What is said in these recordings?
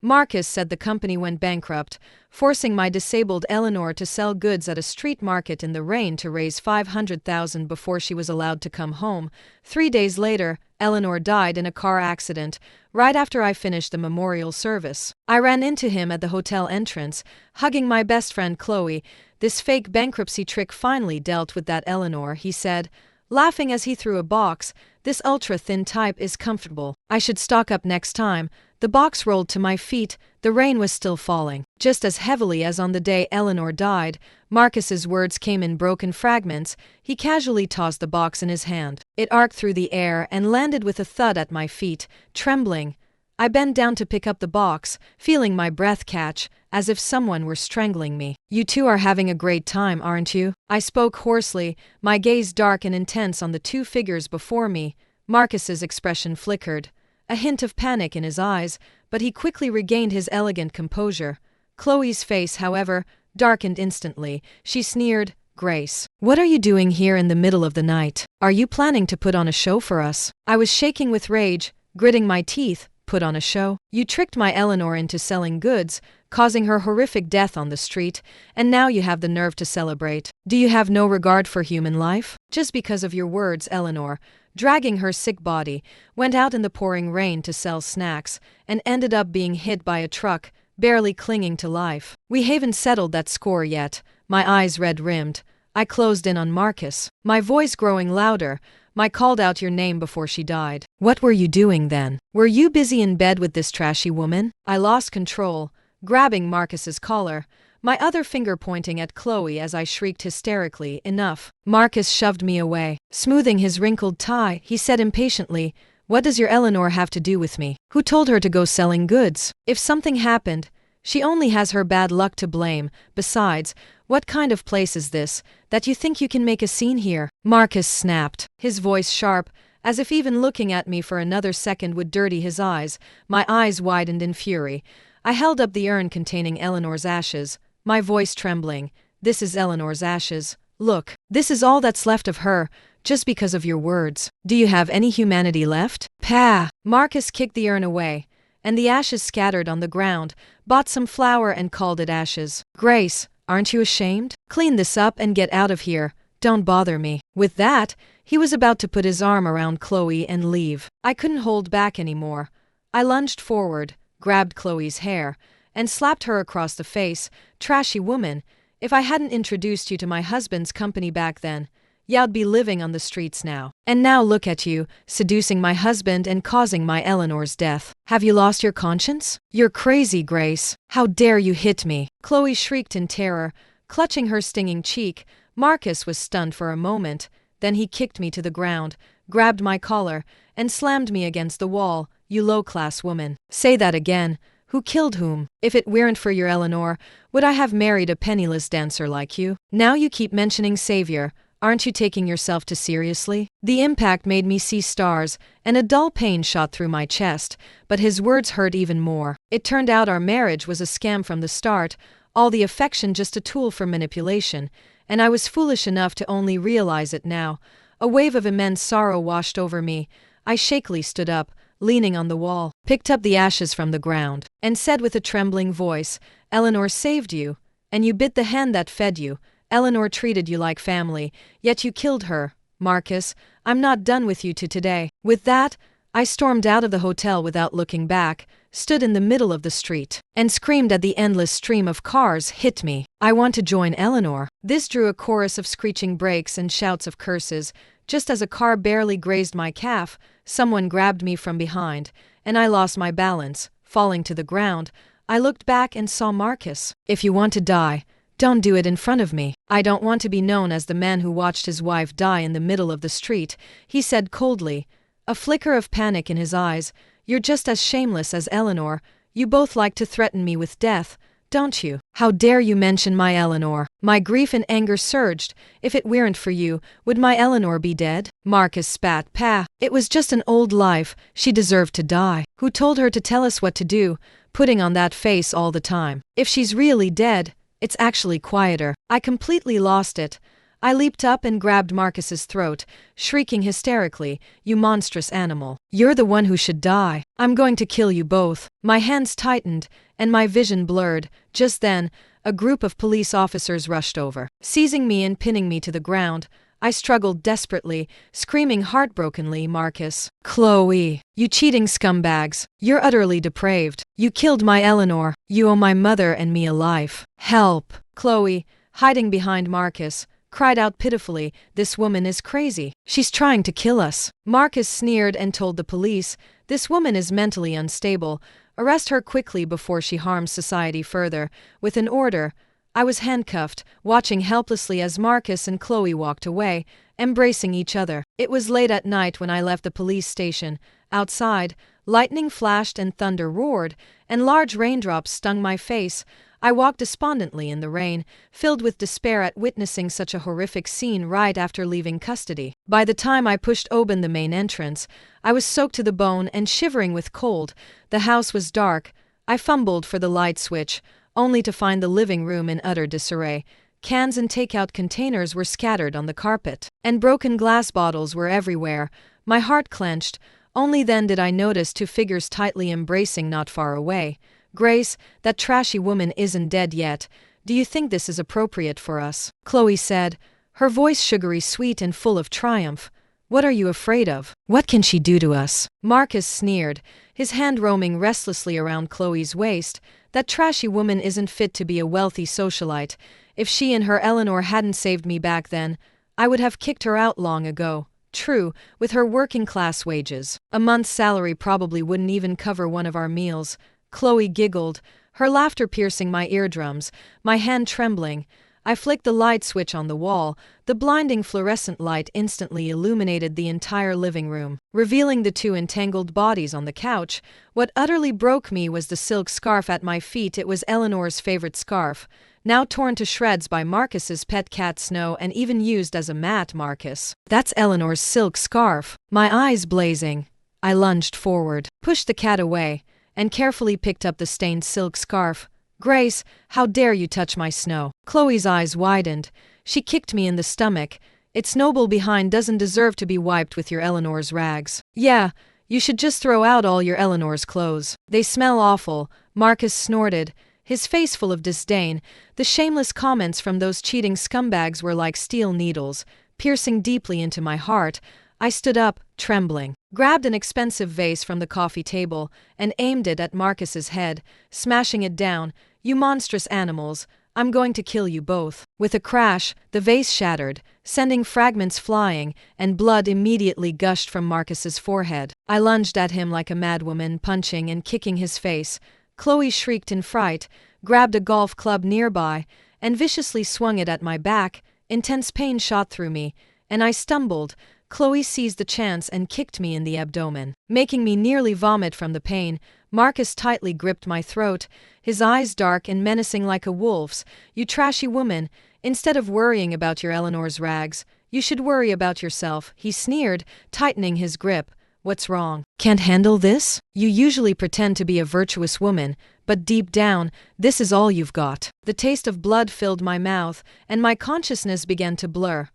Marcus said the company went bankrupt, forcing my disabled Eleanor to sell goods at a street market in the rain to raise $500,000 before she was allowed to come home. 3 days later, Eleanor died in a car accident, right after I finished the memorial service. I ran into him at the hotel entrance, hugging my best friend Chloe. This fake bankruptcy trick finally dealt with that, Eleanor, he said, laughing as he threw a box. This ultra-thin type is comfortable. I should stock up next time. The box rolled to my feet. The rain was still falling, just as heavily as on the day Eleanor died. Marcus's words came in broken fragments. He casually tossed the box in his hand. It arced through the air and landed with a thud at my feet. Trembling, I bent down to pick up the box, feeling my breath catch, as if someone were strangling me. "You two are having a great time, aren't you?" I spoke hoarsely, my gaze dark and intense on the two figures before me. Marcus's expression flickered, a hint of panic in his eyes, but he quickly regained his elegant composure. Chloe's face, however, darkened instantly. She sneered, "Grace, what are you doing here in the middle of the night? Are you planning to put on a show for us?" I was shaking with rage, gritting my teeth. "Put on a show? You tricked my Eleanor into selling goods, causing her horrific death on the street, and now you have the nerve to celebrate. Do you have no regard for human life?" Just because of your words, Eleanor, dragging her sick body, went out in the pouring rain to sell snacks, and ended up being hit by a truck, barely clinging to life. "We haven't settled that score yet." My eyes red-rimmed. I closed in on Marcus, my voice growing louder. I called out your name before she died. "What were you doing then? Were you busy in bed with this trashy woman?" I lost control, grabbing Marcus's collar, my other finger pointing at Chloe as I shrieked hysterically, "Enough!" Marcus shoved me away. Smoothing his wrinkled tie, he said impatiently, "What does your Eleanor have to do with me? Who told her to go selling goods? If something happened, she only has her bad luck to blame. Besides, what kind of place is this, that you think you can make a scene here?" Marcus snapped, his voice sharp, as if even looking at me for another second would dirty his eyes. My eyes widened in fury. I held up the urn containing Eleanor's ashes, my voice trembling. "This is Eleanor's ashes. Look, this is all that's left of her, just because of your words. Do you have any humanity left?" "Pah!" Marcus kicked the urn away, and the ashes scattered on the ground, bought some flour and called it ashes. "Grace, aren't you ashamed? Clean this up and get out of here. Don't bother me." With that, he was about to put his arm around Chloe and leave. I couldn't hold back anymore. I lunged forward, grabbed Chloe's hair, and slapped her across the face. "Trashy woman, if I hadn't introduced you to my husband's company back then, you'd be living on the streets now. And now look at you, seducing my husband and causing my Eleanor's death. Have you lost your conscience? You're crazy, Grace. How dare you hit me?" Chloe shrieked in terror, clutching her stinging cheek. Marcus was stunned for a moment, then he kicked me to the ground, grabbed my collar, and slammed me against the wall. "You low-class woman. Say that again. Who killed whom? If it weren't for your Eleanor, would I have married a penniless dancer like you? Now you keep mentioning savior. Aren't you taking yourself too seriously?" The impact made me see stars, and a dull pain shot through my chest, but his words hurt even more. It turned out our marriage was a scam from the start, all the affection just a tool for manipulation, and I was foolish enough to only realize it now. A wave of immense sorrow washed over me. I shakily stood up, leaning on the wall, picked up the ashes from the ground, and said with a trembling voice, "Eleanor saved you, and you bit the hand that fed you. Eleanor treated you like family, yet you killed her. Marcus, I'm not done with you today." With that, I stormed out of the hotel without looking back, stood in the middle of the street, and screamed at the endless stream of cars hit me. "I want to join Eleanor." This drew a chorus of screeching brakes and shouts of curses. Just as a car barely grazed my calf, someone grabbed me from behind, and I lost my balance, falling to the ground. I looked back and saw Marcus. "If you want to die, don't do it in front of me. I don't want to be known as the man who watched his wife die in the middle of the street," he said coldly, a flicker of panic in his eyes. "You're just as shameless as Eleanor. You both like to threaten me with death, don't you? How dare you mention my Eleanor?" My grief and anger surged. "If it weren't for you, would my Eleanor be dead?" Marcus spat. "Pah! It was just an old life. She deserved to die. Who told her to tell us what to do, putting on that face all the time? If she's really dead, it's actually quieter." I completely lost it. I leaped up and grabbed Marcus's throat, shrieking hysterically, "You monstrous animal. You're the one who should die." I'm going to kill you both." My hands tightened, and my vision blurred. Just then, a group of police officers rushed over. Seizing me and pinning me to the ground, I struggled desperately, screaming heartbrokenly, "Marcus, Chloe, you cheating scumbags, you're utterly depraved. You killed my Eleanor. You owe my mother and me a life. Help!" Chloe, hiding behind Marcus, cried out pitifully, "This woman is crazy. She's trying to kill us." Marcus sneered and told the police, "This woman is mentally unstable. Arrest her quickly before she harms society further." With an order, I was handcuffed, watching helplessly as Marcus and Chloe walked away, embracing each other. It was late at night when I left the police station. Outside, lightning flashed and thunder roared, and large raindrops stung my face. I walked despondently in the rain, filled with despair at witnessing such a horrific scene right after leaving custody. By the time I pushed open the main entrance, I was soaked to the bone and shivering with cold. The house was dark. I fumbled for the light switch, only to find the living room in utter disarray. Cans and takeout containers were scattered on the carpet, and broken glass bottles were everywhere. My heart clenched. Only then did I notice two figures tightly embracing not far away. "Grace, that trashy woman isn't dead yet. Do you think this is appropriate for us?" Chloe said, her voice sugary sweet and full of triumph. "What are you afraid of? What can she do to us?" Marcus sneered, his hand roaming restlessly around Chloe's waist. "That trashy woman isn't fit to be a wealthy socialite. If she and her Eleanor hadn't saved me back then, I would have kicked her out long ago. True, with her working-class wages, a month's salary probably wouldn't even cover one of our meals." Chloe giggled, her laughter piercing my eardrums, my hand trembling. I flicked the light switch on the wall. The blinding fluorescent light instantly illuminated the entire living room, revealing the two entangled bodies on the couch. What utterly broke me was the silk scarf at my feet. It was Eleanor's favorite scarf, now torn to shreds by Marcus's pet cat Snow and even used as a mat. "Marcus, that's Eleanor's silk scarf." My eyes blazing, I lunged forward, pushed the cat away, and carefully picked up the stained silk scarf. "Grace, how dare you touch my Snow?" Chloe's eyes widened. She kicked me in the stomach. "Its noble behind doesn't deserve to be wiped with your Eleanor's rags. Yeah, you should just throw out all your Eleanor's clothes. They smell awful." Marcus snorted, his face full of disdain. The shameless comments from those cheating scumbags were like steel needles, piercing deeply into my heart. I stood up, trembling, grabbed an expensive vase from the coffee table, and aimed it at Marcus's head, smashing it down. "You monstrous animals, I'm going to kill you both." With a crash, the vase shattered, sending fragments flying, and blood immediately gushed from Marcus's forehead. I lunged at him like a madwoman, punching and kicking his face. Chloe shrieked in fright, grabbed a golf club nearby, and viciously swung it at my back. Intense pain shot through me, and I stumbled. Chloe seized the chance and kicked me in the abdomen, making me nearly vomit from the pain. Marcus tightly gripped my throat, his eyes dark and menacing like a wolf's. "You trashy woman, instead of worrying about your Eleanor's rags, you should worry about yourself," he sneered, tightening his grip. "What's wrong? Can't handle this? You usually pretend to be a virtuous woman, but deep down, this is all you've got." The taste of blood filled my mouth, and my consciousness began to blur.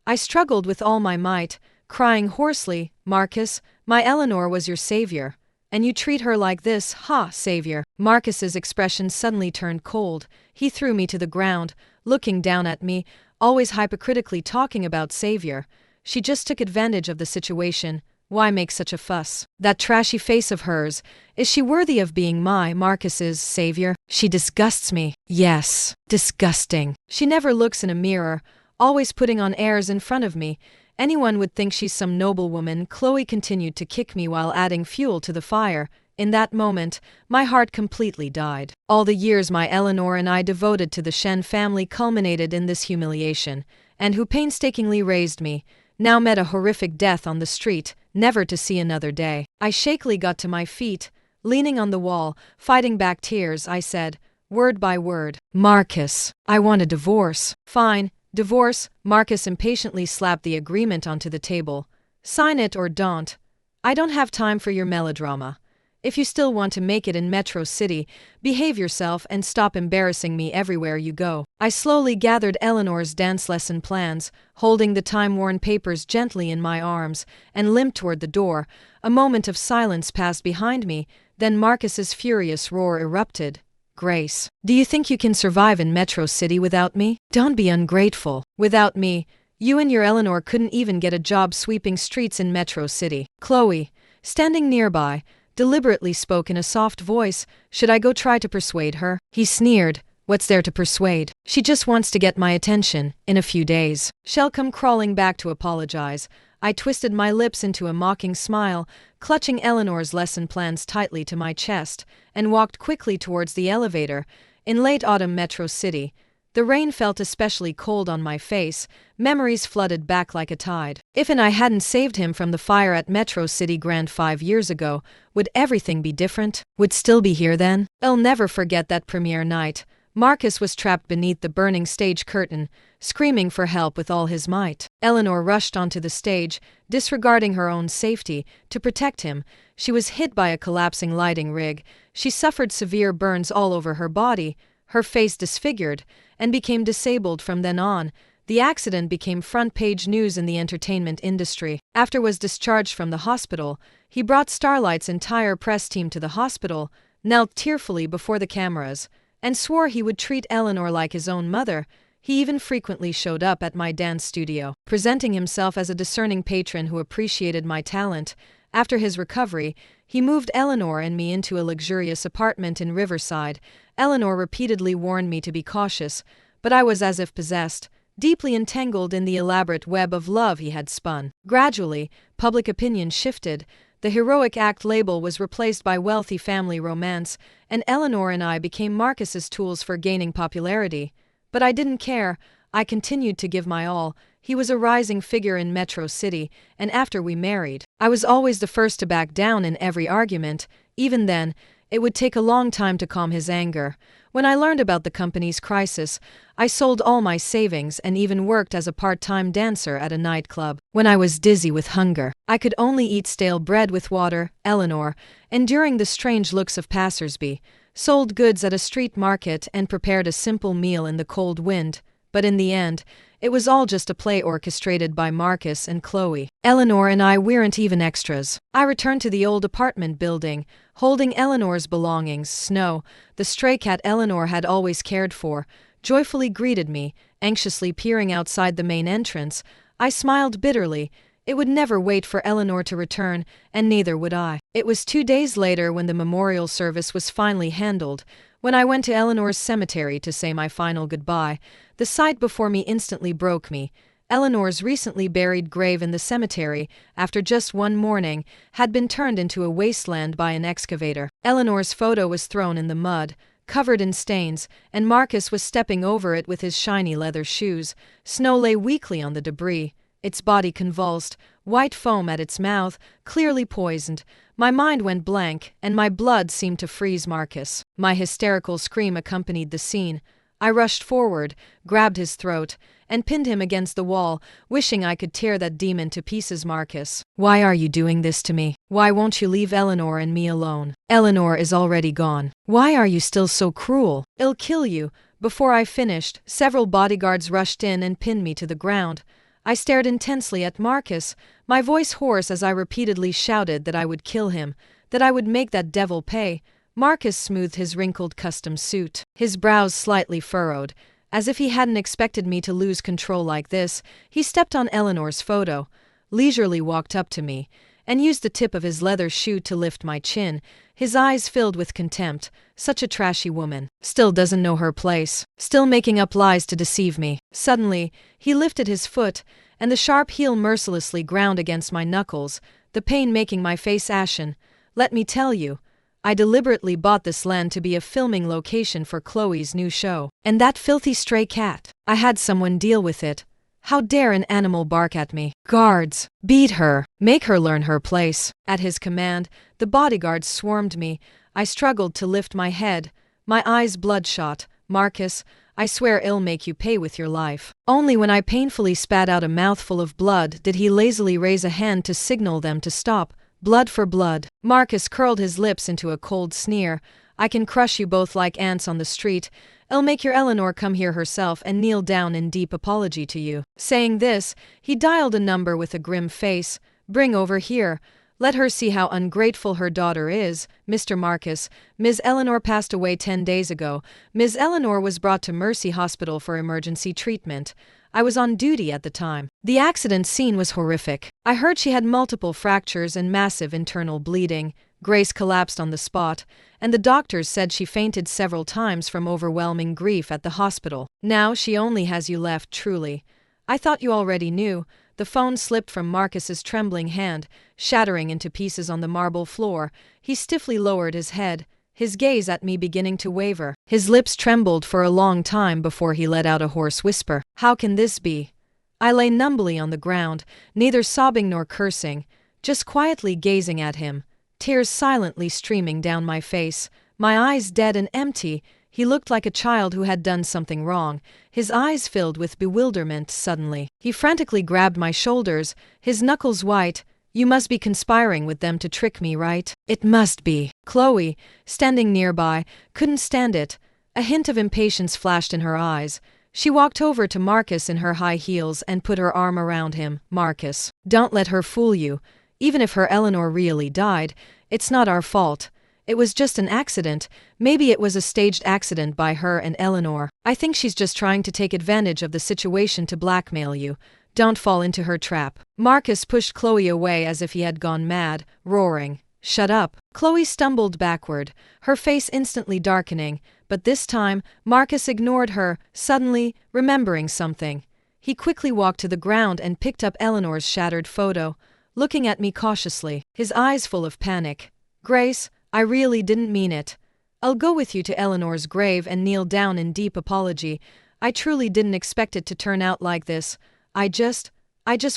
I struggled with all my might, crying hoarsely, "Marcus, my Eleanor was your savior. And you treat her like this, ha, savior." Marcus's expression suddenly turned cold. He threw me to the ground, looking down at me, always hypocritically talking about savior. "She just took advantage of the situation. Why make such a fuss? That trashy face of hers, is she worthy of being Marcus's savior? She disgusts me. Yes, disgusting. She never looks in a mirror, always putting on airs in front of me. Anyone would think she's some noblewoman." Chloe continued to kick me while adding fuel to the fire. In that moment, my heart completely died. All the years my Eleanor and I devoted to the Shen family culminated in this humiliation, and who painstakingly raised me, now met a horrific death on the street, never to see another day. I shakily got to my feet. Leaning on the wall, fighting back tears, I said, word by word, "Marcus, I want a divorce." "Fine. Divorce." Marcus impatiently slapped the agreement onto the table. "Sign it or don't. I don't have time for your melodrama. If you still want to make it in Metro City, behave yourself and stop embarrassing me everywhere you go." I slowly gathered Eleanor's dance lesson plans, holding the time-worn papers gently in my arms, and limped toward the door. A moment of silence passed behind me, then Marcus's furious roar erupted. "Grace, do you think you can survive in Metro City without me? Don't be ungrateful. Without me, you and your Eleanor couldn't even get a job sweeping streets in Metro City." Chloe, standing nearby, deliberately spoke in a soft voice. "Should I go try to persuade her?" He sneered. "What's there to persuade? She just wants to get my attention. In a few days, she'll come crawling back to apologize." I twisted my lips into a mocking smile, clutching Eleanor's lesson plans tightly to my chest, and walked quickly towards the elevator. In late autumn Metro City, the rain felt especially cold on my face. Memories flooded back like a tide. If I hadn't saved him from the fire at Metro City Grand 5 years ago, would everything be different? Would still be here then? I'll never forget that premiere night. Marcus was trapped beneath the burning stage curtain, screaming for help with all his might. Eleanor rushed onto the stage, disregarding her own safety, to protect him. She was hit by a collapsing lighting rig. She suffered severe burns all over her body, her face disfigured, and became disabled from then on. The accident became front-page news in the entertainment industry. After was discharged from the hospital, he brought Starlight's entire press team to the hospital, knelt tearfully before the cameras, and swore he would treat Eleanor like his own mother. He even frequently showed up at my dance studio, presenting himself as a discerning patron who appreciated my talent. After his recovery, he moved Eleanor and me into a luxurious apartment in Riverside. Eleanor repeatedly warned me to be cautious, but I was as if possessed, deeply entangled in the elaborate web of love he had spun. Gradually, public opinion shifted. The heroic act label was replaced by wealthy family romance, and Eleanor and I became Marcus's tools for gaining popularity. But I didn't care. I continued to give my all. He was a rising figure in Metro City, and after we married, I was always the first to back down in every argument. Even then, it would take a long time to calm his anger. When I learned about the company's crisis, I sold all my savings and even worked as a part-time dancer at a nightclub. When I was dizzy with hunger, I could only eat stale bread with water. Eleanor, enduring the strange looks of passers-by, sold goods at a street market and prepared a simple meal in the cold wind. But in the end, it was all just a play orchestrated by Marcus and Chloe. Eleanor and I weren't even extras. I returned to the old apartment building, holding Eleanor's belongings. Snow, the stray cat Eleanor had always cared for, joyfully greeted me, anxiously peering outside the main entrance. I smiled bitterly. It would never wait for Eleanor to return, and neither would I. It was 2 days later when the memorial service was finally handled. When I went to Eleanor's cemetery to say my final goodbye, the sight before me instantly broke me. Eleanor's recently buried grave in the cemetery, after just one morning, had been turned into a wasteland by an excavator. Eleanor's photo was thrown in the mud, covered in stains, and Marcus was stepping over it with his shiny leather shoes. Snow lay weakly on the debris, its body convulsed, white foam at its mouth, clearly poisoned. My mind went blank, and my blood seemed to freeze Marcus. My hysterical scream accompanied the scene. I rushed forward, grabbed his throat, and pinned him against the wall, wishing I could tear that demon to pieces. "Marcus, why are you doing this to me? Why won't you leave Eleanor and me alone? Eleanor is already gone. Why are you still so cruel? I'll kill you." Before I finished, several bodyguards rushed in and pinned me to the ground. I stared intensely at Marcus, my voice hoarse as I repeatedly shouted that I would kill him, that I would make that devil pay. Marcus smoothed his wrinkled custom suit, his brows slightly furrowed. As if he hadn't expected me to lose control like this, he stepped on Eleanor's photo, leisurely walked up to me, and used the tip of his leather shoe to lift my chin. His eyes filled with contempt. Such a trashy woman. Still doesn't know her place. Still making up lies to deceive me. Suddenly, he lifted his foot, and the sharp heel mercilessly ground against my knuckles, the pain making my face ashen. "Let me tell you, I deliberately bought this land to be a filming location for Chloe's new show. And that filthy stray cat, I had someone deal with it. How dare an animal bark at me? Guards, beat her, make her learn her place." At his command, the bodyguards swarmed me. I struggled to lift my head, my eyes bloodshot. "Marcus, I swear I'll make you pay with your life." Only when I painfully spat out a mouthful of blood did he lazily raise a hand to signal them to stop. "Blood for blood." Marcus curled his lips into a cold sneer. I can crush you both like ants on the street. I'll make your Eleanor come here herself and kneel down in deep apology to you. Saying this, he dialed a number with a grim face. Bring over here. Let her see how ungrateful her daughter is. Mr. Marcus, Ms. Eleanor passed away 10 days ago. Ms. Eleanor was brought to Mercy Hospital for emergency treatment. I was on duty at the time. The accident scene was horrific. I heard she had multiple fractures and massive internal bleeding. Grace collapsed on the spot, and the doctors said she fainted several times from overwhelming grief at the hospital. Now she only has you left, truly. I thought you already knew. The phone slipped from Marcus's trembling hand, shattering into pieces on the marble floor. He stiffly lowered his head, his gaze at me beginning to waver. His lips trembled for a long time before he let out a hoarse whisper. How can this be? I lay numbly on the ground, neither sobbing nor cursing, just quietly gazing at him, tears silently streaming down my face, my eyes dead and empty. He looked like a child who had done something wrong, his eyes filled with bewilderment suddenly. He frantically grabbed my shoulders, his knuckles white. You must be conspiring with them to trick me, right? It must be. Chloe, standing nearby, couldn't stand it. A hint of impatience flashed in her eyes. She walked over to Marcus in her high heels and put her arm around him. Marcus, don't let her fool you. Even if her Eleanor really died, it's not our fault. It was just an accident. Maybe it was a staged accident by her and Eleanor. I think she's just trying to take advantage of the situation to blackmail you. Don't fall into her trap. Marcus pushed Chloe away as if he had gone mad, roaring, Shut up. Chloe stumbled backward, her face instantly darkening, but this time, Marcus ignored her, suddenly remembering something. He quickly walked to the ground and picked up Eleanor's shattered photo, looking at me cautiously, his eyes full of panic. Grace, I really didn't mean it. I'll go with you to Eleanor's grave and kneel down in deep apology. I truly didn't expect it to turn out like this. I just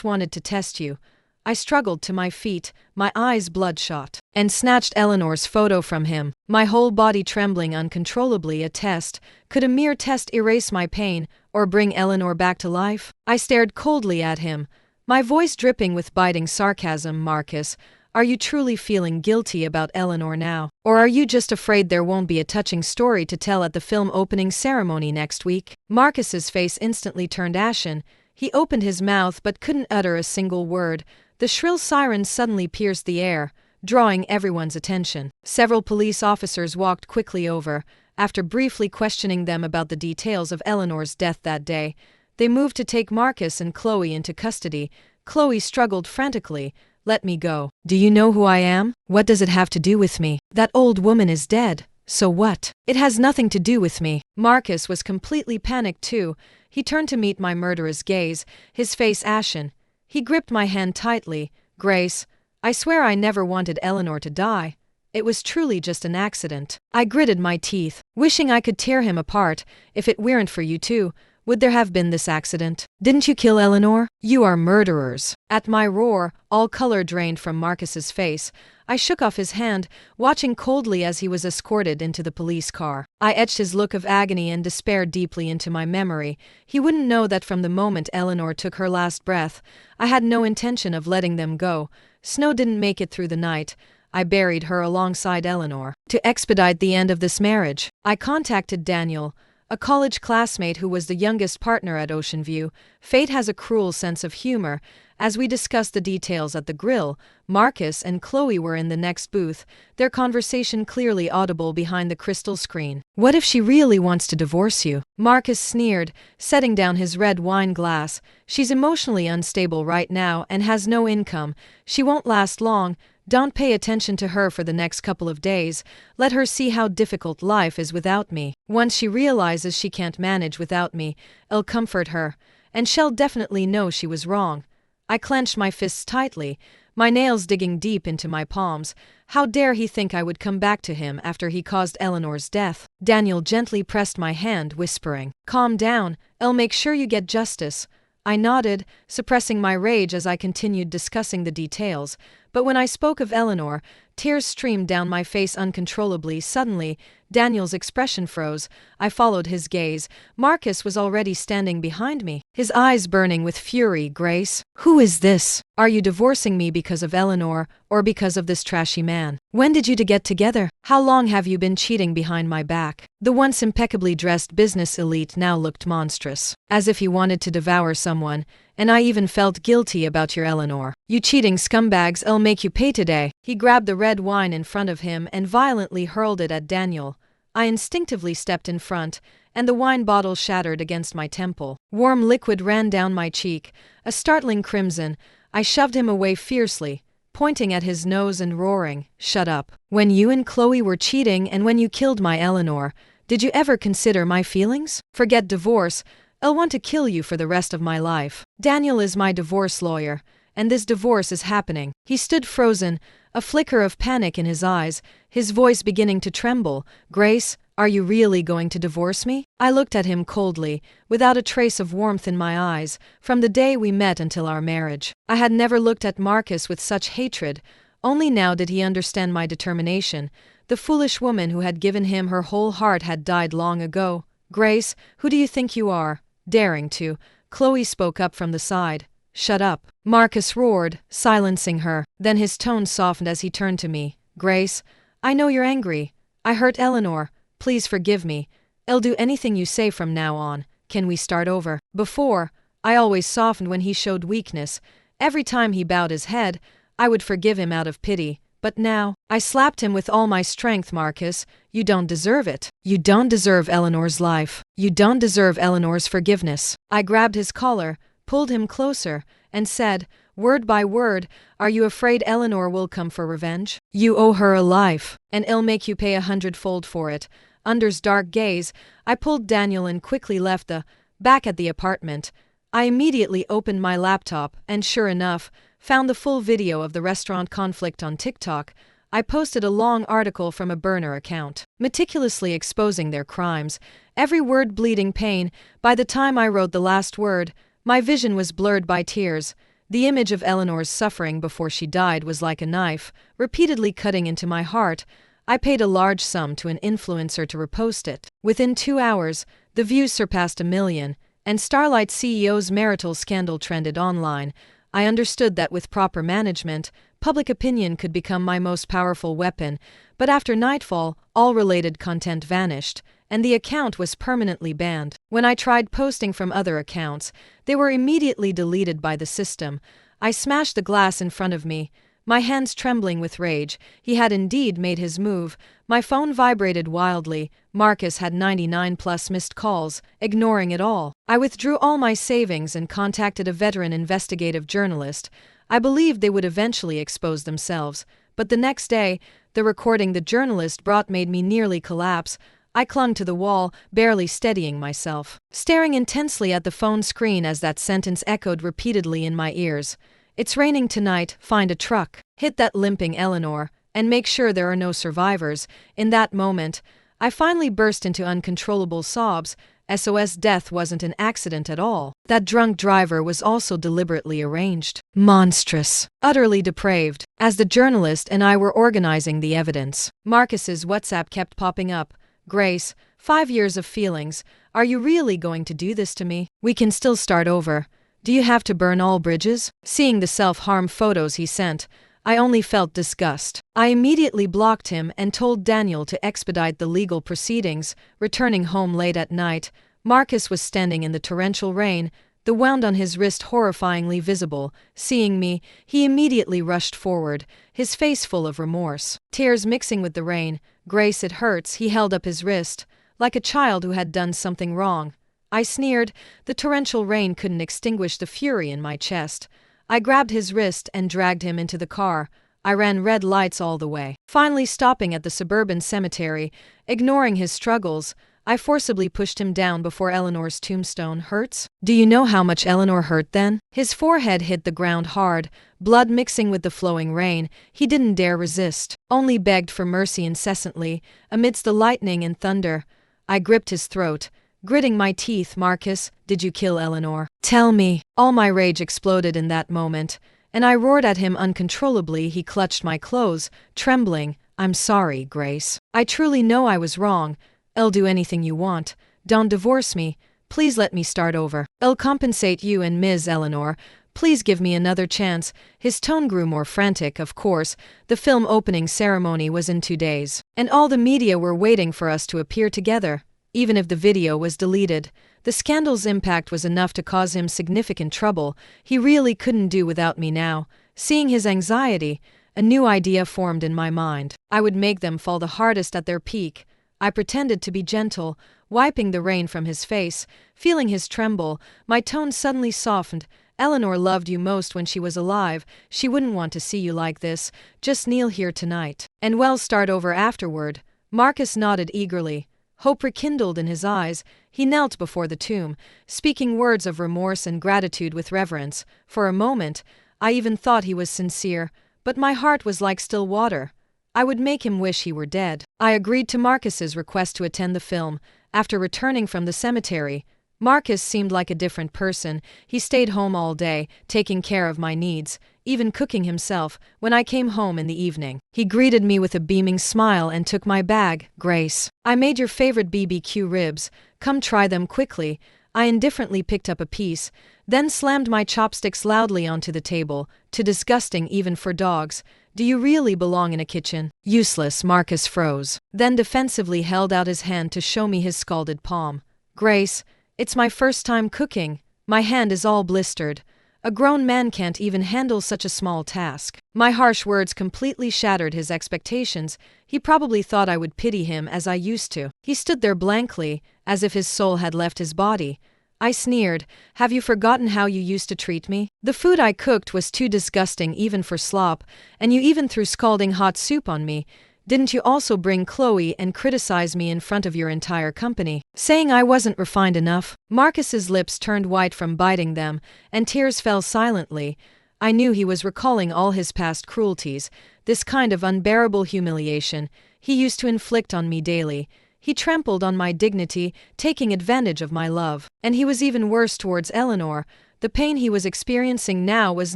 wanted to test you. I struggled to my feet, my eyes bloodshot, and snatched Eleanor's photo from him, my whole body trembling uncontrollably. A test? Could a mere test erase my pain, or bring Eleanor back to life? I stared coldly at him, my voice dripping with biting sarcasm. Marcus, are you truly feeling guilty about Eleanor now? Or are you just afraid there won't be a touching story to tell at the film opening ceremony next week? Marcus's face instantly turned ashen. He opened his mouth but couldn't utter a single word. The shrill siren suddenly pierced the air, drawing everyone's attention. Several police officers walked quickly over. After briefly questioning them about the details of Eleanor's death that day, they moved to take Marcus and Chloe into custody. Chloe struggled frantically. Let me go. Do you know who I am? What does it have to do with me? That old woman is dead. So what? It has nothing to do with me. Marcus was completely panicked too. He turned to meet my murderous gaze, his face ashen. He gripped my hand tightly. Grace, I swear I never wanted Eleanor to die. It was truly just an accident. I gritted my teeth, wishing I could tear him apart. If it weren't for you two, would there have been this accident? Didn't you kill Eleanor? You are murderers. At my roar, all color drained from Marcus's face. I shook off his hand, watching coldly as he was escorted into the police car. I etched his look of agony and despair deeply into my memory. He wouldn't know that from the moment Eleanor took her last breath, I had no intention of letting them go. Snow didn't make it through the night. I buried her alongside Eleanor. To expedite the end of this marriage, I contacted Daniel, a college classmate who was the youngest partner at Ocean View. Fate has a cruel sense of humor. As we discussed the details at the grill, Marcus and Chloe were in the next booth, their conversation clearly audible behind the crystal screen. What if she really wants to divorce you? Marcus sneered, setting down his red wine glass. She's emotionally unstable right now and has no income. She won't last long. Don't pay attention to her for the next couple of days. Let her see how difficult life is without me. Once she realizes she can't manage without me, I'll comfort her, and she'll definitely know she was wrong. I clenched my fists tightly, my nails digging deep into my palms. How dare he think I would come back to him after he caused Eleanor's death? Daniel gently pressed my hand, whispering, Calm down, I'll make sure you get justice. I nodded, suppressing my rage as I continued discussing the details, but when I spoke of Eleanor, tears streamed down my face uncontrollably. Suddenly, Daniel's expression froze. I followed his gaze. Marcus was already standing behind me, his eyes burning with fury. Grace, who is this? Are you divorcing me because of Eleanor, or because of this trashy man? When did you two get together? How long have you been cheating behind my back? The once impeccably dressed business elite now looked monstrous, as if he wanted to devour someone, and I even felt guilty about your Eleanor. You cheating scumbags, I'll make you pay today. He grabbed the red wine in front of him and violently hurled it at Daniel. I instinctively stepped in front, and the wine bottle shattered against my temple. Warm liquid ran down my cheek, a startling crimson. I shoved him away fiercely, pointing at his nose and roaring, "Shut up. When you and Chloe were cheating and when you killed my Eleanor, did you ever consider my feelings? Forget divorce. I'll want to kill you for the rest of my life. Daniel is my divorce lawyer, and this divorce is happening." He stood frozen, a flicker of panic in his eyes, his voice beginning to tremble. "Grace, are you really going to divorce me?" I looked at him coldly, without a trace of warmth in my eyes, from the day we met until our marriage. I had never looked at Marcus with such hatred. Only now did he understand my determination. The foolish woman who had given him her whole heart had died long ago. "Grace, who do you think you are? Daring to?" Chloe spoke up from the side. "Shut up," Marcus roared, silencing her. Then his tone softened as he turned to me. "Grace, I know you're angry. I hurt Eleanor. Please forgive me. I'll do anything you say from now on. Can we start over?" Before, I always softened when he showed weakness. Every time he bowed his head, I would forgive him out of pity. But now, I slapped him with all my strength. "Marcus, you don't deserve it. You don't deserve Eleanor's life. You don't deserve Eleanor's forgiveness." I grabbed his collar, pulled him closer, and said, word by word, "Are you afraid Eleanor will come for revenge? You owe her a life, and I'll make you pay 100-fold for it." Under's dark gaze, I pulled Daniel and quickly left back at the apartment. I immediately opened my laptop and, sure enough, found the full video of the restaurant conflict on TikTok. I posted a long article from a burner account, meticulously exposing their crimes, every word bleeding pain. By the time I wrote the last word, my vision was blurred by tears. The image of Eleanor's suffering before she died was like a knife, repeatedly cutting into my heart. I paid a large sum to an influencer to repost it. Within 2 hours, the views surpassed 1 million, and Starlight CEO's marital scandal trended online. I understood that with proper management, public opinion could become my most powerful weapon, but after nightfall, all related content vanished, and the account was permanently banned. When I tried posting from other accounts, they were immediately deleted by the system. I smashed the glass in front of me, my hands trembling with rage. He had indeed made his move. My phone vibrated wildly. Marcus had 99+ missed calls, ignoring it all. I withdrew all my savings and contacted a veteran investigative journalist. I believed they would eventually expose themselves, but the next day, the recording the journalist brought made me nearly collapse. I clung to the wall, barely steadying myself, staring intensely at the phone screen as that sentence echoed repeatedly in my ears. "It's raining tonight, find a truck, hit that limping Eleanor, and make sure there are no survivors." In that moment, I finally burst into uncontrollable sobs. SOS death wasn't an accident at all. That drunk driver was also deliberately arranged. Monstrous. Utterly depraved. As the journalist and I were organizing the evidence, Marcus's WhatsApp kept popping up. "Grace, 5 years of feelings. Are you really going to do this to me? We can still start over. Do you have to burn all bridges?" Seeing the self-harm photos he sent, I only felt disgust. I immediately blocked him and told Daniel to expedite the legal proceedings. Returning home late at night, Marcus was standing in the torrential rain, the wound on his wrist horrifyingly visible. Seeing me, he immediately rushed forward, his face full of remorse, tears mixing with the rain. "Grace, it hurts." He held up his wrist, like a child who had done something wrong. I sneered. The torrential rain couldn't extinguish the fury in my chest. I grabbed his wrist and dragged him into the car. I ran red lights all the way, finally stopping at the suburban cemetery. Ignoring his struggles, I forcibly pushed him down before Eleanor's tombstone. "Hurts? Do you know how much Eleanor hurt then?" His forehead hit the ground hard, blood mixing with the flowing rain. He didn't dare resist, only begged for mercy incessantly, amidst the lightning and thunder. I gripped his throat, gritting my teeth. "Marcus, did you kill Eleanor? Tell me." All my rage exploded in that moment, and I roared at him uncontrollably. He clutched my clothes, trembling. I'm sorry, Grace. I truly know I was wrong. I'll do anything you want. Don't divorce me. Please let me start over. I'll compensate you and Ms. Eleanor. Please give me another chance. His tone grew more frantic, of course. The film opening ceremony was in 2 days, and all the media were waiting for us to appear together. Even if the video was deleted, the scandal's impact was enough to cause him significant trouble. He really couldn't do without me now. Seeing his anxiety, a new idea formed in my mind. I would make them fall the hardest at their peak. I pretended to be gentle, wiping the rain from his face. Feeling his tremble, my tone suddenly softened. Eleanor loved you most when she was alive. She wouldn't want to see you like this. Just kneel here tonight, and we'll start over afterward. Marcus nodded eagerly. Hope rekindled in his eyes. He knelt before the tomb, speaking words of remorse and gratitude with reverence. For a moment, I even thought he was sincere, but my heart was like still water. I would make him wish he were dead. I agreed to Marcus's request to attend the film. After returning from the cemetery, Marcus seemed like a different person. He stayed home all day, taking care of my needs, even cooking himself. When I came home in the evening, he greeted me with a beaming smile and took my bag. Grace, I made your favorite BBQ ribs. Come try them quickly. I indifferently picked up a piece, then slammed my chopsticks loudly onto the table. Too disgusting even for dogs. Do you really belong in a kitchen? Useless, Marcus froze, then defensively held out his hand to show me his scalded palm. Grace, it's my first time cooking. My hand is all blistered. A grown man can't even handle such a small task. My harsh words completely shattered his expectations. He probably thought I would pity him as I used to. He stood there blankly, as if his soul had left his body. I sneered. Have you forgotten how you used to treat me? The food I cooked was too disgusting even for slop, and you even threw scalding hot soup on me. Didn't you also bring Chloe and criticize me in front of your entire company, saying I wasn't refined enough? Marcus's lips turned white from biting them, and tears fell silently. I knew he was recalling all his past cruelties, this kind of unbearable humiliation he used to inflict on me daily. He trampled on my dignity, taking advantage of my love. And he was even worse towards Eleanor. The pain he was experiencing now was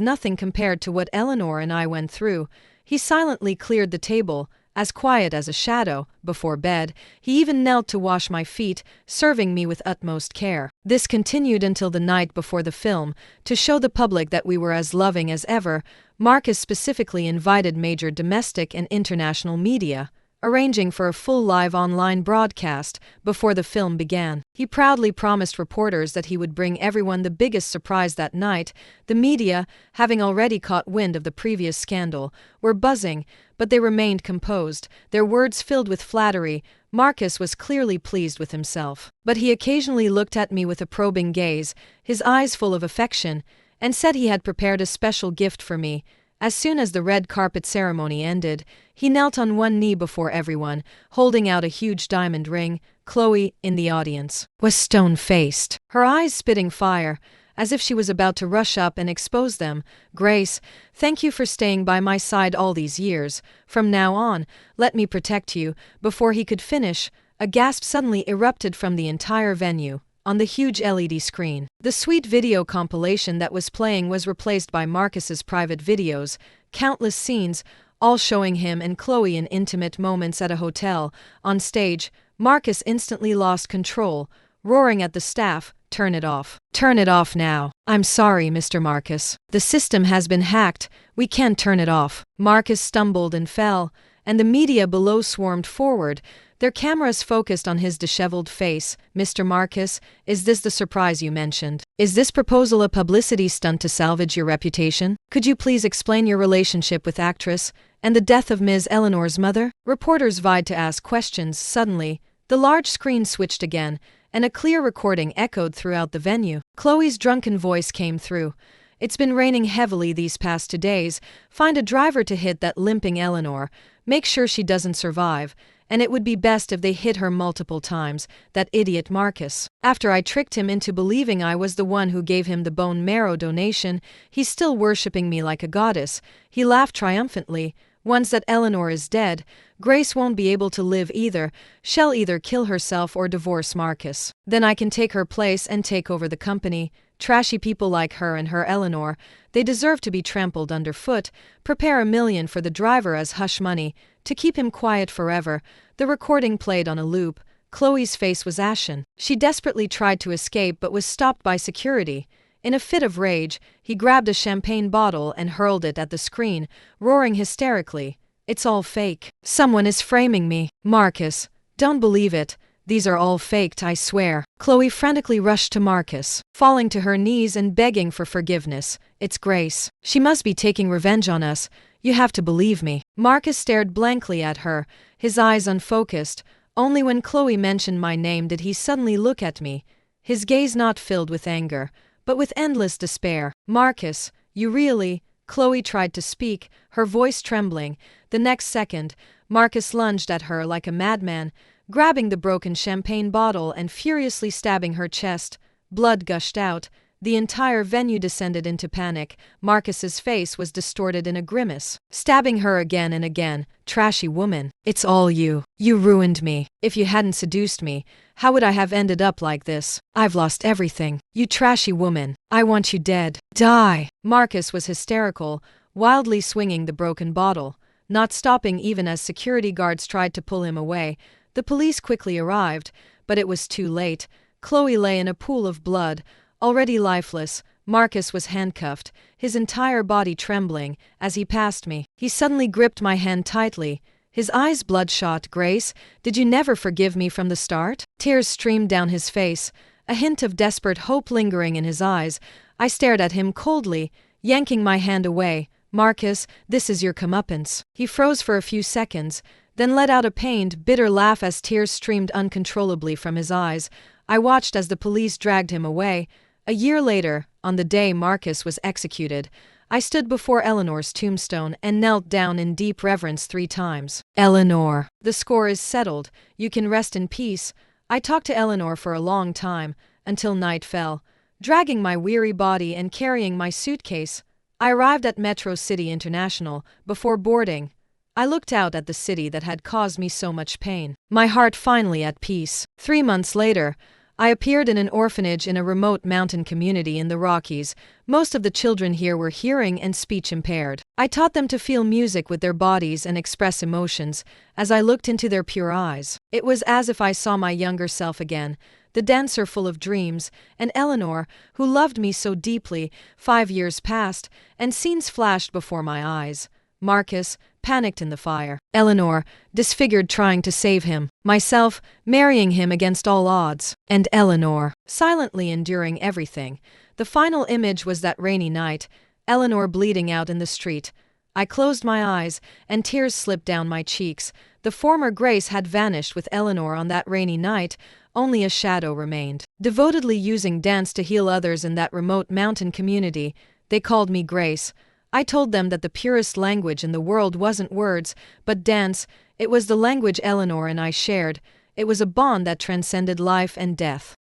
nothing compared to what Eleanor and I went through. He silently cleared the table, as quiet as a shadow. Before bed, he even knelt to wash my feet, serving me with utmost care. This continued until the night before the film, to show the public that we were as loving as ever. Marcus specifically invited major domestic and international media, arranging for a full live online broadcast before the film began. He proudly promised reporters that he would bring everyone the biggest surprise that night. The media, having already caught wind of the previous scandal, were buzzing, but they remained composed, their words filled with flattery. Marcus was clearly pleased with himself, but he occasionally looked at me with a probing gaze, his eyes full of affection, and said he had prepared a special gift for me. As soon as the red carpet ceremony ended, he knelt on one knee before everyone, holding out a huge diamond ring. Chloe, in the audience, was stone-faced, her eyes spitting fire, as if she was about to rush up and expose them. Grace, thank you for staying by my side all these years. From now on, let me protect you. Before he could finish, a gasp suddenly erupted from the entire venue. On the huge LED screen, the sweet video compilation that was playing was replaced by Marcus's private videos, countless scenes, all showing him and Chloe in intimate moments at a hotel. On stage, Marcus instantly lost control, roaring at the staff, "Turn it off. Turn it off now." "I'm sorry, Mr. Marcus. The system has been hacked. We can't turn it off." Marcus stumbled and fell, and the media below swarmed forward, their cameras focused on his disheveled face. "Mr. Marcus, is this the surprise you mentioned? Is this proposal a publicity stunt to salvage your reputation? Could you please explain your relationship with actress and the death of Ms. Eleanor's mother?" Reporters vied to ask questions. Suddenly, the large screen switched again, and a clear recording echoed throughout the venue. Chloe's drunken voice came through. "It's been raining heavily these past 2 days. Find a driver to hit that limping Eleanor. Make sure she doesn't survive. And it would be best if they hit her multiple times, that idiot Marcus. After I tricked him into believing I was the one who gave him the bone marrow donation, he's still worshipping me like a goddess." He laughed triumphantly. "Once that Eleanor is dead, Grace won't be able to live either. She'll either kill herself or divorce Marcus. Then I can take her place and take over the company. Trashy people like her and her Eleanor, they deserve to be trampled underfoot. Prepare $1 million for the driver as hush money. To keep him quiet forever, the recording played on a loop. Chloe's face was ashen. She desperately tried to escape but was stopped by security. In a fit of rage, he grabbed a champagne bottle and hurled it at the screen, roaring hysterically, "It's all fake. Someone is framing me. Marcus, don't believe it. These are all faked, I swear." Chloe frantically rushed to Marcus, falling to her knees and begging for forgiveness. "It's Grace. She must be taking revenge on us. You have to believe me." Marcus stared blankly at her, his eyes unfocused. Only when Chloe mentioned my name did he suddenly look at me, his gaze not filled with anger, but with endless despair. "Marcus, you really—" Chloe tried to speak, her voice trembling. The next second, Marcus lunged at her like a madman, grabbing the broken champagne bottle and furiously stabbing her chest. Blood gushed out. The entire venue descended into panic. Marcus's face was distorted in a grimace, stabbing her again and again. "Trashy woman. It's all you. You ruined me. If you hadn't seduced me, how would I have ended up like this? I've lost everything. You trashy woman. I want you dead. Die." Marcus was hysterical, wildly swinging the broken bottle, not stopping even as security guards tried to pull him away. The police quickly arrived, but it was too late. Chloe lay in a pool of blood, already lifeless. Marcus was handcuffed, his entire body trembling. As he passed me, he suddenly gripped my hand tightly, his eyes bloodshot. "Grace, did you never forgive me from the start?" Tears streamed down his face, a hint of desperate hope lingering in his eyes. I stared at him coldly, yanking my hand away. "Marcus, this is your comeuppance." He froze for a few seconds, then let out a pained, bitter laugh as tears streamed uncontrollably from his eyes. I watched as the police dragged him away. A year later, on the day Marcus was executed, I stood before Eleanor's tombstone and knelt down in deep reverence 3 times. "Eleanor, the score is settled. You can rest in peace." I talked to Eleanor for a long time, until night fell. Dragging my weary body and carrying my suitcase, I arrived at Metro City International. Before boarding, I looked out at the city that had caused me so much pain, my heart finally at peace. 3 months later, I appeared in an orphanage in a remote mountain community in the Rockies. Most of the children here were hearing and speech impaired. I taught them to feel music with their bodies and express emotions. As I looked into their pure eyes, it was as if I saw my younger self again, the dancer full of dreams, and Eleanor, who loved me so deeply. 5 years passed, and scenes flashed before my eyes. Marcus, panicked in the fire. Eleanor, disfigured trying to save him. Myself, marrying him against all odds. And Eleanor, silently enduring everything. The final image was that rainy night, Eleanor bleeding out in the street. I closed my eyes, and tears slipped down my cheeks. The former Grace had vanished with Eleanor on that rainy night. Only a shadow remained. Devotedly using dance to heal others in that remote mountain community, they called me Grace. I told them that the purest language in the world wasn't words, but dance. It was the language Eleanor and I shared. It was a bond that transcended life and death.